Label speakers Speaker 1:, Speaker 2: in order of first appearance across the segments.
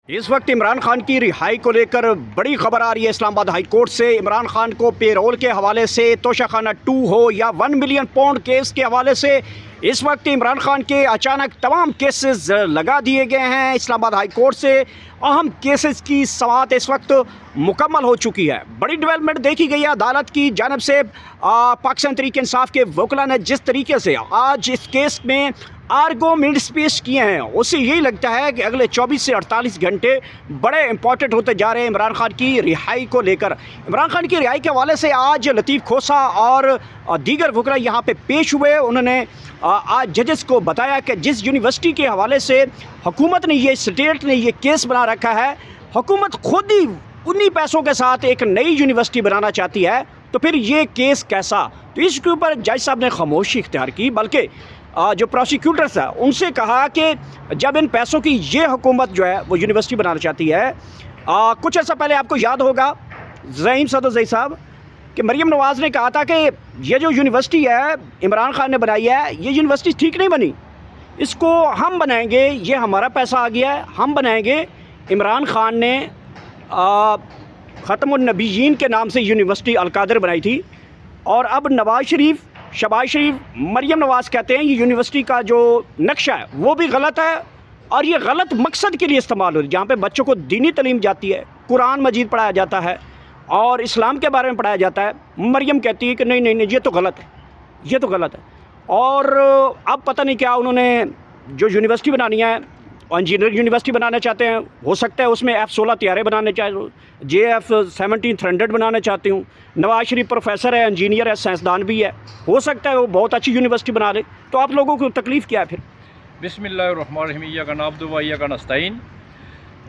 Speaker 1: इस वक्त इमरान खान की रिहाई को लेकर बड़ी खबर आ रही है इस्लामाबाद हाई कोर्ट से। इमरान खान को पेरोल के हवाले से, तोशाखाना 2 हो या 1 मिलियन पाउंड केस के हवाले से इस वक्त इमरान खान के अचानक तमाम केसेस लगा दिए गए हैं। इस्लामाबाद हाई कोर्ट से अहम केसेस की समाअत इस वक्त मुकम्मल हो चुकी है। बड़ी डेवलपमेंट देखी गई है अदालत की जानब से। पाकिस्तान तहरीक इंसाफ के वकला ने जिस तरीके से आज इस केस में आर्गूमेंट्स पेश किए हैं, उससे यही लगता है कि अगले 24 से 48 घंटे बड़े इंपॉर्टेंट होते जा रहे हैं इमरान खान की रिहाई को लेकर। इमरान खान की रिहाई के हवाले से आज लतीफ़ खोसा और दीगर वकला यहाँ पे पेश हुए। उन्होंने आज जजेस को बताया कि जिस यूनिवर्सिटी के हवाले से हुकूमत ने, ये स्टेट ने ये केस बना रखा है, हुकूमत खुद ही उन्हीं पैसों के साथ एक नई यूनिवर्सिटी बनाना चाहती है, तो फिर ये केस कैसा। तो इसके ऊपर जज साहब ने खामोशी इख्तियार की, बल्कि जो प्रोसिक्यूटर्स है उनसे कहा कि जब इन पैसों की ये हुकूमत जो है वो यूनिवर्सिटी बनाना चाहती है। कुछ ऐसा पहले आपको याद होगा ज़हीम सदर साहब कि मरीम नवाज़ ने कहा था कि ये जो यूनिवर्सिटी है इमरान खान ने बनाई है, ये यूनिवर्सिटी ठीक नहीं बनी, इसको हम बनाएंगे, ये हमारा पैसा आ गया है, हम बनाएंगे। इमरान खान ने ख़त्मुन नबीयीन के नाम से यूनिवर्सिटी अलकादर बनाई थी, और अब नवाज़ शरीफ, शहबाज शरीफ, मरीम नवाज़ कहते हैं ये यूनिवर्सिटी का जो नक्शा है वो भी गलत है, और ये गलत मकसद के लिए इस्तेमाल हो रही है, जहाँ पे बच्चों को दीनी तालीम जाती है, कुरान मजीद पढ़ाया जाता है और इस्लाम के बारे में पढ़ाया जाता है। मरीम कहती है कि नहीं नहीं नहीं, ये तो गलत है, ये तो गलत है। और अब पता नहीं क्या उन्होंने जो यूनिवर्सिटी बनानी है, इंजीनियरिंग यूनिवर्सिटी बनाना चाहते हैं, हो सकता है उसमें F-16 तैयारे बनाने चाहिए, JF-17 बनाना चाहती हूँ। नवाज शरीफ प्रोफेसर है, इंजीनियर है, साइंसदान भी है, हो सकता है वो बहुत अच्छी यूनिवर्सिटी बना ले। तो आप लोगों को तकलीफ़ क्या है फिर?
Speaker 2: बिस्मिल्लाहिर्रहमानिर्रहीम, इय्याका नअब्दु व इय्याका नस्तईन।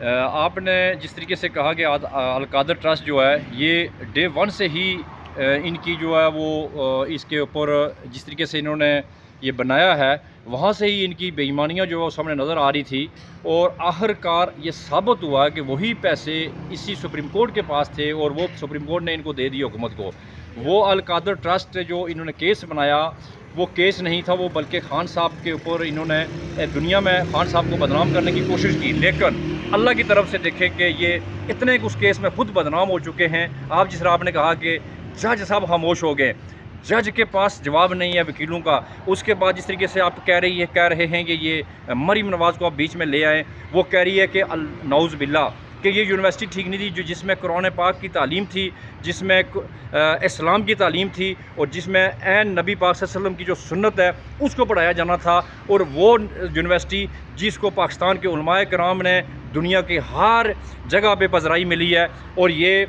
Speaker 2: आपने जिस तरीके से कहा कि अलकादर ट्रस्ट जो है ये डे 1 से ही इनकी जो है वो इसके ऊपर जिस तरीके से इन्होंने ये बनाया है, वहाँ से ही इनकी बेईमानियाँ जो है सामने नज़र आ रही थी, और आखिरकार ये साबित हुआ कि वही पैसे इसी सुप्रीम कोर्ट के पास थे और वो सुप्रीम कोर्ट ने इनको दे दी हुकूमत को। वो अलकादर ट्रस्ट जो इन्होंने केस बनाया वो केस नहीं था, वो बल्कि खान साहब के ऊपर इन्होंने दुनिया में खान साहब को बदनाम करने की कोशिश की। लेकिन अल्लाह की तरफ से देखें कि ये इतने उस केस में खुद बदनाम हो चुके हैं। आप जिस तरह आपने कहा कि जज साहब खामोश हो गए, जज के पास जवाब नहीं है वकीलों का। उसके बाद जिस तरीके से आप कह रहे हैं कि ये मरीम नवाज़ को आप बीच में ले आएँ, वो कह रही है कि नऊज़ बिल्ला कि ये यूनिवर्सिटी ठीक नहीं थी, जो जिसमें कुरान पाक की तालीम थी, जिसमें इस्लाम की तालीम थी, और जिसमें ऐन नबी पाक सल्लल्लाहु अलैहि वसल्लम की जो सुन्नत है उसको पढ़ाया जाना था। और वो यूनिवर्सिटी जिसको पाकिस्तान के उलमाए कराम ने दुनिया के हर जगह पे पज़राई मिली है, और ये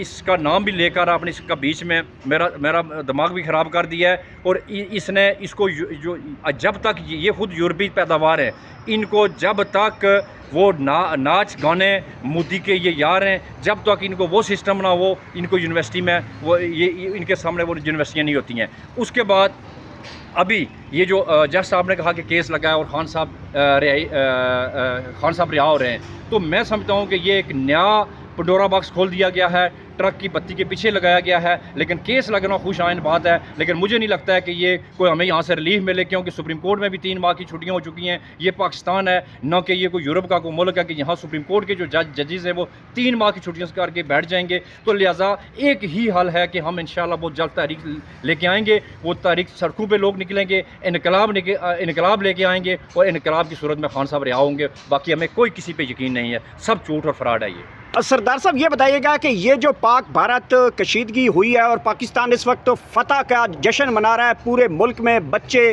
Speaker 2: इसका नाम भी लेकर आपने इसका बीच में मेरा दिमाग भी ख़राब कर दिया है। और इसने इसको जो जब तक ये खुद यूरोपीय पैदावार है, इनको जब तक वो नाच गाने मोदी के ये यार हैं, जब तक इनको वो सिस्टम ना हो, इनको यूनिवर्सिटी में वो ये इनके सामने वो यूनिवर्सिटियाँ नहीं होती हैं। उसके बाद अभी ये जो जज साहब ने कहा कि केस लगा है और खान साहब रिहा हो रहे हैं, तो मैं समझता हूँ कि ये एक नया पंडोरा बॉक्स खोल दिया गया है, ट्रक की बत्ती के पीछे लगाया गया है। लेकिन केस लगना खुश आइन बात है, लेकिन मुझे नहीं लगता है कि ये कोई हमें यहाँ से रिलीफ मिले, क्योंकि सुप्रीम कोर्ट में भी 3 माह की छुट्टियाँ हो चुकी हैं। ये पाकिस्तान है, न कि ये कोई यूरोप का कोई मुल्क है कि यहाँ सुप्रीम कोर्ट के जो जजेस हैं वो 3 माह की छुट्टियाँ करके बैठ जाएंगे। तो लिहाजा एक ही हल है कि हम इंशाल्लाह बहुत जल्द तारीख लेके आएँगे। वो तारीख सड़कों पर लोग निकलेंगे, इनकलाब लेके आएँगे, और इनकलाब की सूरत में खान साहब रिहा होंगे। बाकी हमें कोई किसी पर यकीन नहीं है, सब झूठ और फ्रॉड है ये।
Speaker 1: सरदार साहब ये बताइएगा कि ये जो पाक भारत कशीदगी हुई है और पाकिस्तान इस वक्त फ़तह का जश्न मना रहा है, पूरे मुल्क में बच्चे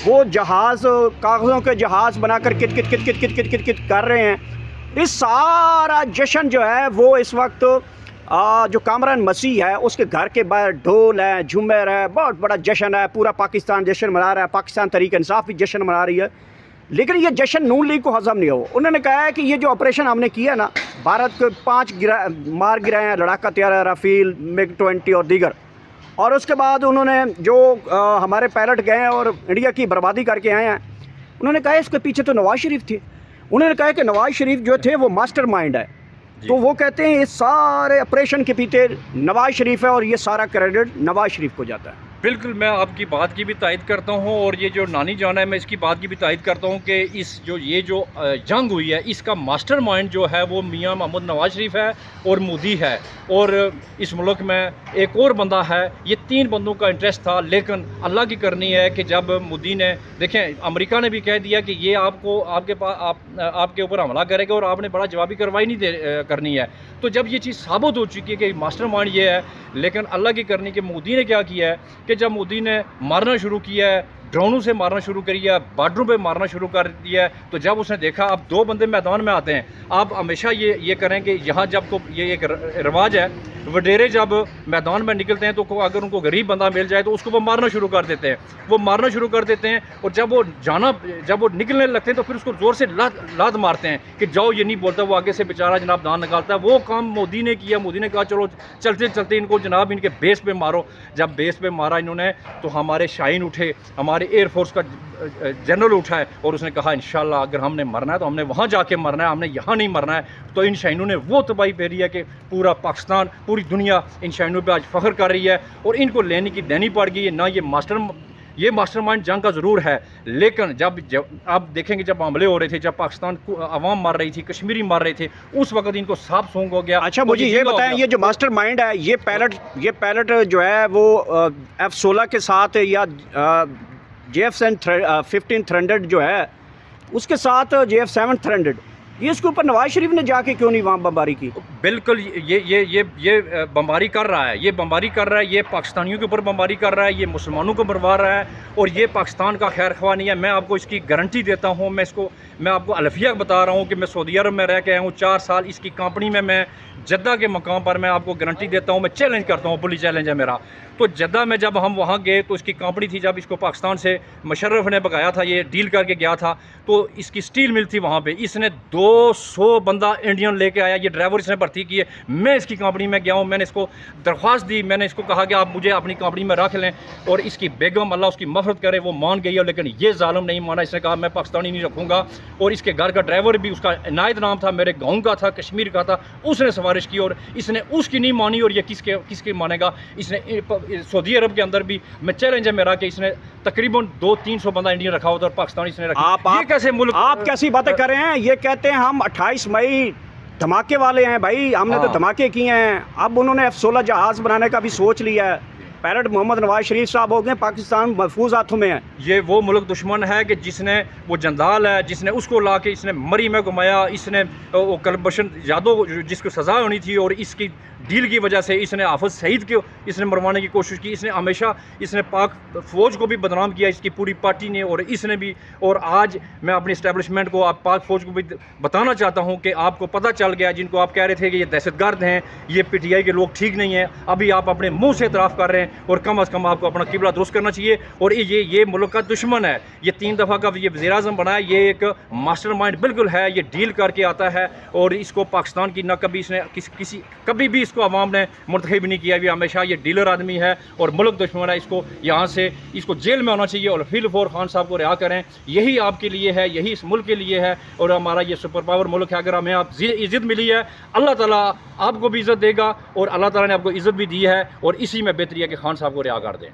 Speaker 1: वो जहाज़, कागज़ों के जहाज़ बनाकर कित कित कित कित कित कित कित कित कर रहे हैं, इस सारा जश्न जो है वो इस वक्त जो कामरान मसीह है उसके घर के बाहर ढोल है, झूमर है, बहुत बड़ा जश्न है, पूरा पाकिस्तान जश्न मना रहा है। पाकिस्तान तहरीक इंसाफ भी जश्न मना रही है, लेकिन ये जश्न नून लीग को हज़म नहीं हो। उन्होंने कहा है कि ये जो ऑपरेशन हमने किया ना, भारत को 5 मार गिराए हैं, लड़ाका तैयार, राफेल, MiG-20 और दीगर, और उसके बाद उन्होंने जो हमारे पायलट गए हैं और इंडिया की बर्बादी करके आए हैं, उन्होंने कहा इसके पीछे तो नवाज़ शरीफ थे। उन्होंने कहा कि नवाज़ शरीफ जो थे वो मास्टर माइंड है, तो वो कहते हैं इस सारे ऑपरेशन के पीछे नवाज़ शरीफ है और ये सारा क्रेडिट नवाज़ शरीफ को जाता है।
Speaker 2: بالکل میں آپ کی بات کی بھی تائید کرتا ہوں، اور یہ جو نانی جان ہے میں اس کی بات کی بھی تائید کرتا ہوں کہ یہ جو جنگ ہوئی ہے اس کا ماسٹر مائنڈ جو ہے وہ میاں محمد نواز شریف ہے اور مودی ہے، اور اس ملک میں ایک اور بندہ ہے۔ یہ تین بندوں کا انٹرسٹ تھا، لیکن اللہ کی کرنی ہے کہ جب مودی نے دیکھیں امریکہ نے بھی کہہ دیا کہ یہ آپ کے اوپر حملہ کرے گا اور آپ نے بڑا جوابی کارروائی نہیں کرنی ہے، تو جب یہ چیز ثابت ہو چکی ہے کہ ماسٹر مائنڈ یہ ہے، لیکن اللہ کی کرنی کہ مودی نے کیا کیا ہے کہ جب مودی نے مارنا شروع کیا ہے، ڈرونوں سے مارنا شروع کیا، بارڈروں پہ مارنا شروع کر دیا ہے، تو جب اس نے دیکھا اب دو بندے میدان میں آتے ہیں، آپ ہمیشہ یہ کریں کہ یہاں جب یہ ایک رواج ہے، وڈیرے جب میدان میں نکلتے ہیں تو اگر ان کو غریب بندہ مل جائے تو اس کو وہ مارنا شروع کر دیتے ہیں، اور جب وہ نکلنے لگتے ہیں تو پھر اس کو زور سے لات مارتے ہیں کہ جاؤ، یہ نہیں بولتا، وہ آگے سے بیچارہ جناب دان نکالتا ہے۔ وہ کام مودی نے کیا، مودی نے کہا چلو چلتے ان کو جناب ان کے بیس پہ مارو۔ جب بیس پہ مارا انہوں نے تو ہمارے شاہین اٹھے، ہمارے ایئر فورس کا جنرل اٹھا ہے اور اس نے کہا انشاءاللہ اگر ہم نے مرنا ہے تو ہم نے وہاں جا کے مرنا ہے، ہم نے یہاں نہیں مرنا ہے۔ تو ان شاہینوں نے وہ تباہی پھیری ہے کہ پورا پاکستان، پوری دنیا ان شاہینوں پہ آج فخر کر رہی ہے، اور ان کو لینے کی دینی پڑ گئی ہے۔ نہ یہ ماسٹر مائنڈ جنگ کا ضرور ہے، لیکن جب آپ دیکھیں گے جب حملے ہو رہے تھے، جب پاکستان کو عوام مار رہی تھی، کشمیری مار رہے تھے، اس وقت ان کو صاف سونگ ہو گیا۔
Speaker 1: اچھا مجھے یہ بتائیں، یہ جو ماسٹر مائنڈ ہے، یہ پیلٹ جو ہے وہ F-16 کے ساتھ یا JF-15 تھرنڈرڈ جو ہے اس کے ساتھ JF-7 تھرنڈرڈ، یہ اس کے اوپر نواز شریف نے جا کے کیوں نہیں وہاں بمباری کی؟
Speaker 2: بالکل یہ بمباری کر رہا ہے، یہ پاکستانیوں کے اوپر بمباری کر رہا ہے، یہ مسلمانوں کو مروا رہا ہے، اور یہ پاکستان کا خیر خواہ نہیں ہے۔ میں آپ کو اس کی گارنٹی دیتا ہوں، میں آپ کو الفیہ بتا رہا ہوں کہ میں سعودی عرب میں رہ کے آیا ہوں 4 سال، اس کی کمپنی میں جدہ کے مقام پر میں آپ کو گارنٹی دیتا ہوں، میں چیلنج کرتا ہوں، پولی چیلنج ہے میرا۔ تو جدہ میں جب ہم وہاں گئے تو اس کی کمپنی تھی، جب اس کو پاکستان سے مشرف نے بقایا تھا، یہ ڈیل کر کے گیا تھا، تو اس کی سٹیل مل تھی وہاں پہ، اس نے 200 بندہ انڈین لے کے آیا، یہ ڈرائیور اس نے بھرتی کی ہے۔ میں اس کی کمپنی میں گیا ہوں، میں نے اس کو درخواست دی، میں نے اس کو کہا کہ آپ مجھے اپنی کمپنی میں رکھ لیں، اور اس کی بیگم اللہ اس کی مغفرت کرے وہ مان گئی ہے، لیکن یہ ظالم نہیں مانا، اس نے کہا میں پاکستانی نہیں رکھوں گا۔ اور اس کے گھر کا ڈرائیور بھی، اس کا عنایت نام تھا، میرے گاؤں کا تھا، کشمیر کا تھا، اس نے سفارش کی اور اس نے اس کی نہیں مانی، اور یہ کس کی مانے گا؟ اس نے سعودی عرب کے اندر بھی میں چیلنج ہے میرا کہ اس نے تقریباً 200-300 بندہ انڈین رکھا ہوتا اور پاکستانی اس نے رکھا۔ یہ کیسے ملک؟
Speaker 1: آپ کیسی باتیں کر رہے ہیں؟ یہ کہتے ہیں ہم 28 مئی دھماکے والے ہیں، بھائی ہم نے تو دھماکے کیے ہیں۔ اب انہوں نے F-16 جہاز بنانے کا بھی سوچ لیا ہے۔ پیلٹ محمد نواز شریف صاحب ہو گئے، پاکستان محفوظ ہاتھوں میں ہے۔
Speaker 2: یہ وہ ملک دشمن ہے کہ جس نے وہ جندال ہے، جس نے اس کو لا کے اس نے مری میں گھمایا، اس نے وہ کلبشن یادو جس کو سزا ہونی تھی، اور اس کی ڈیل کی وجہ سے اس نے حافظ سعید کو اس نے مروانے کی کوشش کی، اس نے ہمیشہ اس نے پاک فوج کو بھی بدنام کیا، اس کی پوری پارٹی نے، اور اس نے بھی۔ اور آج میں اپنی اسٹیبلشمنٹ کو، آپ پاک فوج کو بھی بتانا چاہتا ہوں کہ آپ کو پتہ چل گیا، جن کو آپ کہہ رہے تھے کہ یہ دہشت گرد ہیں، یہ PTI کے لوگ ٹھیک نہیں ہیں، ابھی آپ اپنے منہ سے اعتراف کر رہے ہیں، اور کم از کم آپ کو اپنا قبلہ درست کرنا چاہیے۔ اور یہ ملک کا دشمن ہے، یہ 3 دفعہ کا یہ وزیر اعظم بنا ہے، یہ ایک ماسٹر مائنڈ بالکل ہے، یہ ڈیل کر کے آتا ہے، اور اس کو پاکستان کی نہ کبھی اس نے کبھی بھی اس کو عوام نے منتخب نہیں کیا، بھی ہمیشہ یہ ڈیلر آدمی ہے اور ملک دشمن ہے۔ اس کو یہاں سے اس کو جیل میں ہونا چاہیے، اور فیل فور خان صاحب کو رہا کریں، یہی آپ کے لیے ہے، یہی اس ملک کے لیے ہے، اور ہمارا یہ سپر پاور ملک ہے۔ اگر ہمیں آپ عزت ملی ہے، اللہ تعالیٰ آپ کو بھی عزت دے گا، اور اللہ تعالیٰ نے آپ کو عزت بھی دی ہے، اور اسی میں بہتری ہے کہ خان صاحب کو رہا کر دیں۔